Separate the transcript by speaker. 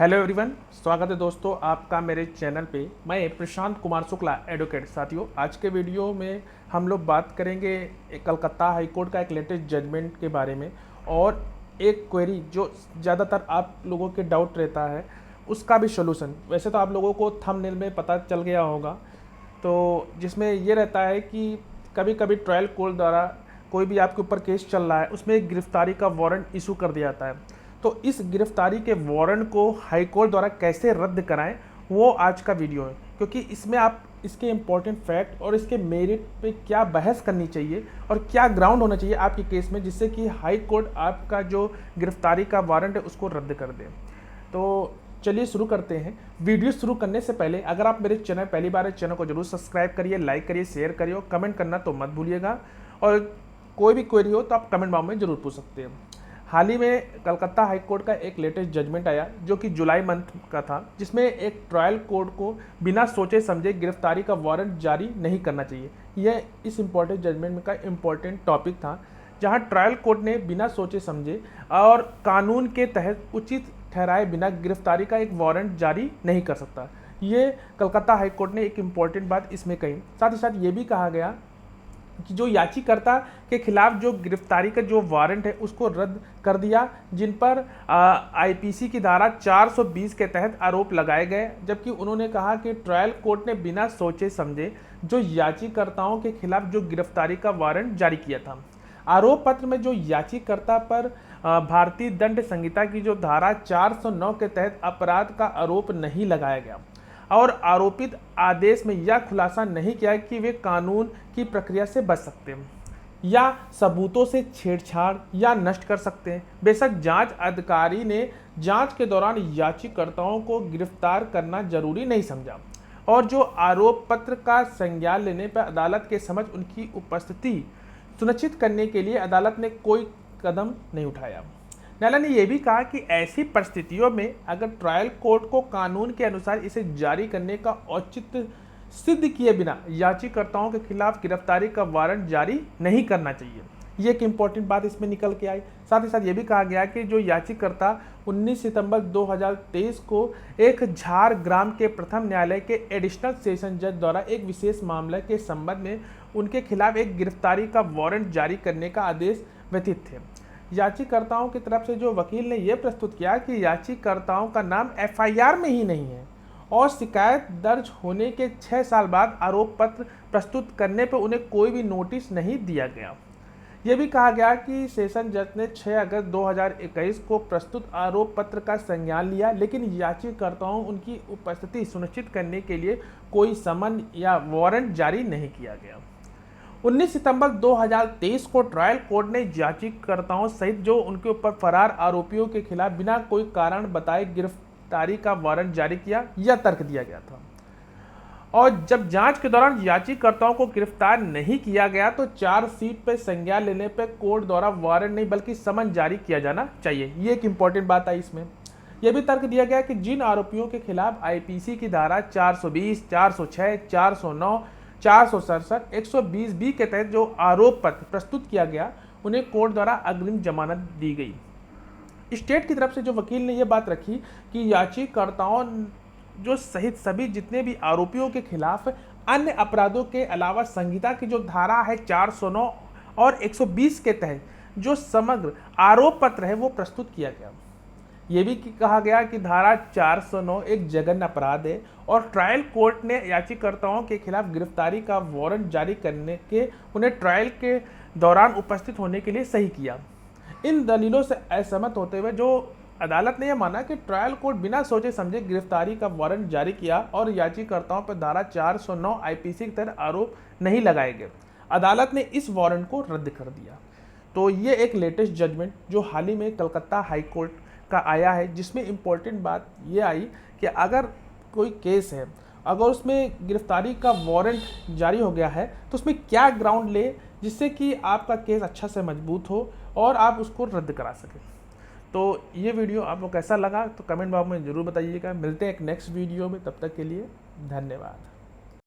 Speaker 1: Hello everyone, स्वागत है दोस्तों आपका मेरे चैनल पे। मैं प्रशांत कुमार शुक्ला एडवोकेट। साथियों, आज के वीडियो में हम लोग बात करेंगे कलकत्ता हाई कोर्ट का एक लेटेस्ट जजमेंट के बारे में और एक क्वेरी जो ज़्यादातर आप लोगों के डाउट रहता है उसका भी सोल्यूशन। वैसे तो आप लोगों को थंबनेल में पता चल गया होगा, तो जिसमें ये रहता है कि कभी कभी ट्रायल कोर्ट द्वारा कोई भी आपके ऊपर केस चल रहा है उसमें एक गिरफ्तारी का वारंट इशू कर दिया जाता है। तो इस गिरफ्तारी के वारंट को हाई कोर्ट द्वारा कैसे रद्द कराएं, वो आज का वीडियो है। क्योंकि इसमें आप इसके इम्पोर्टेंट फैक्ट और इसके मेरिट पे क्या बहस करनी चाहिए और क्या ग्राउंड होना चाहिए आपके केस में, जिससे कि हाई कोर्ट आपका जो गिरफ्तारी का वारंट है उसको रद्द कर दे। तो चलिए शुरू करते हैं। वीडियो शुरू करने से पहले अगर आप मेरे चैनल पहली बार है, चैनल को जरूर सब्सक्राइब करिए, लाइक करिए, शेयर करिए और कमेंट करना तो मत भूलिएगा। और कोई भी क्वेरी हो तो आप कमेंट बॉक्स में ज़रूर पूछ सकते हैं। हाल ही में कलकत्ता हाई कोर्ट का एक लेटेस्ट जजमेंट आया जो कि जुलाई मंथ का था, जिसमें एक ट्रायल कोर्ट को बिना सोचे समझे गिरफ्तारी का वारंट जारी नहीं करना चाहिए। यह इस इम्पोर्टेंट जजमेंट का इम्पोर्टेंट टॉपिक था, जहां ट्रायल कोर्ट ने बिना सोचे समझे और कानून के तहत उचित ठहराए बिना गिरफ्तारी का एक वारंट जारी नहीं कर सकता। ये कलकत्ता हाई कोर्ट ने एक इम्पॉर्टेंट बात इसमें कही। साथ ही साथ ये भी कहा गया कि जो याचिकाकर्ता के खिलाफ जो गिरफ्तारी का जो वारंट है उसको रद्द कर दिया, जिन पर आईपीसी की धारा 420 के तहत आरोप लगाए गए। जबकि उन्होंने कहा कि ट्रायल कोर्ट ने बिना सोचे समझे जो याचिकाकर्ताओं के खिलाफ जो गिरफ्तारी का वारंट जारी किया था। आरोप पत्र में जो याचिकाकर्ता पर भारतीय दंड संहिता की जो धारा 409 के तहत अपराध का आरोप नहीं लगाया गया और आरोपित आदेश में यह खुलासा नहीं किया कि वे कानून की प्रक्रिया से बच सकते हैं या सबूतों से छेड़छाड़ या नष्ट कर सकते हैं। बेशक जांच अधिकारी ने जांच के दौरान याचिकाकर्ताओं को गिरफ्तार करना जरूरी नहीं समझा और जो आरोप पत्र का संज्ञान लेने पर अदालत के समझ उनकी उपस्थिति सुनिश्चित करने के लिए अदालत ने कोई कदम नहीं उठाया। न्यायालय ने यह भी कहा कि ऐसी परिस्थितियों में अगर ट्रायल कोर्ट को कानून के अनुसार इसे जारी करने का औचित्य सिद्ध किए बिना याचिकाकर्ताओं के खिलाफ गिरफ्तारी का वारंट जारी नहीं करना चाहिए। ये एक इम्पॉर्टेंट बात इसमें निकल के आई। साथ ही साथ ये भी कहा गया कि जो याचिकाकर्ता 19 सितंबर 2023 को एक झारग्राम के प्रथम न्यायालय के एडिशनल सेशन जज द्वारा एक विशेष मामले के संबंध में उनके खिलाफ एक गिरफ्तारी का वारंट जारी करने का आदेश व्यतीत थे। याचिकाकर्ताओं की तरफ से जो वकील ने यह प्रस्तुत किया कि याचिकाकर्ताओं का नाम एफआईआर में ही नहीं है और शिकायत दर्ज होने के 6 साल बाद आरोप पत्र प्रस्तुत करने पर उन्हें कोई भी नोटिस नहीं दिया गया। यह भी कहा गया कि सेशन जज ने 6 अगस्त 2021 को प्रस्तुत आरोप पत्र का संज्ञान लिया, लेकिन याचिकाकर्ताओं उनकी उपस्थिति सुनिश्चित करने के लिए कोई समन या वारंट जारी नहीं किया गया। 19 सितंबर 2023 को ट्रायल कोर्ट ने याचिकाकर्ताओं सहित जो उनके ऊपर फरार आरोपियों के खिलाफ बिना कोई कारण बताए गिरफ्तारी का वारंट जारी किया, यह तर्क दिया गया था। और जब जांच के दौरान याचिकाकर्ताओं को गिरफ्तार नहीं किया गया तो चार्जशीट पर संज्ञान लेने पर कोर्ट द्वारा वारंट नहीं बल्कि समन जारी किया जाना चाहिए। ये एक इंपॉर्टेंट बात आई इसमें। यह भी तर्क दिया गया कि जिन आरोपियों के खिलाफ आईपीसी की धारा 420, 406, 409, 467, 120 बी के तहत जो आरोप पत्र प्रस्तुत किया गया उन्हें कोर्ट द्वारा अग्रिम जमानत दी गई। स्टेट की तरफ से जो वकील ने यह बात रखी कि याचिकाकर्ताओं जो सहित सभी जितने भी आरोपियों के खिलाफ अन्य अपराधों के अलावा संहिता की जो धारा है 409 और 120 के तहत जो समग्र आरोप पत्र है वो प्रस्तुत किया गया। ये भी कहा गया कि धारा 409 एक जघन्य अपराध है और ट्रायल कोर्ट ने याचिकाकर्ताओं के खिलाफ गिरफ्तारी का वारंट जारी करने के उन्हें ट्रायल के दौरान उपस्थित होने के लिए सही किया। इन दलीलों से असहमत होते हुए जो अदालत ने यह माना कि ट्रायल कोर्ट बिना सोचे समझे गिरफ्तारी का वारंट जारी किया और याचिकाकर्ताओं पर धारा 409 आईपीसी के तहत आरोप नहीं लगाए गए। अदालत ने इस वारंट को रद्द कर दिया। तो ये एक लेटेस्ट जजमेंट जो हाल ही में कलकत्ता हाई कोर्ट का आया है, जिसमें इम्पोर्टेंट बात ये आई कि अगर कोई केस है, अगर उसमें गिरफ्तारी का वारंट जारी हो गया है तो उसमें क्या ग्राउंड ले जिससे कि आपका केस अच्छा से मजबूत हो और आप उसको रद्द करा सकें। तो ये वीडियो आपको कैसा लगा तो कमेंट बॉक्स में ज़रूर बताइएगा। मिलते हैं एक नेक्स्ट वीडियो में, तब तक के लिए धन्यवाद।